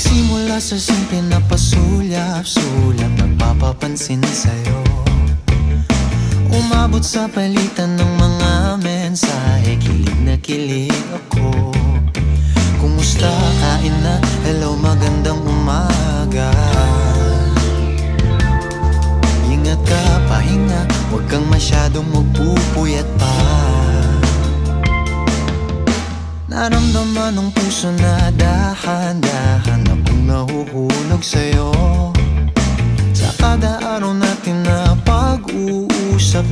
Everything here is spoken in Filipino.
Nagsimula sa simple na pasulyap-sulyap, nagpapapansin sa'yo. Umabot sa palitan ng mga mensahe, kilig na kilig ako. Kumusta, kain na, hello, magandang umaga. Ingat ka, pahinga, huwag kang masyadong magpupuyat pa. Naramdaman ng puso na dahan-dahan akong nahuhulog sa'yo. Sa kada araw natin na pag-uusap,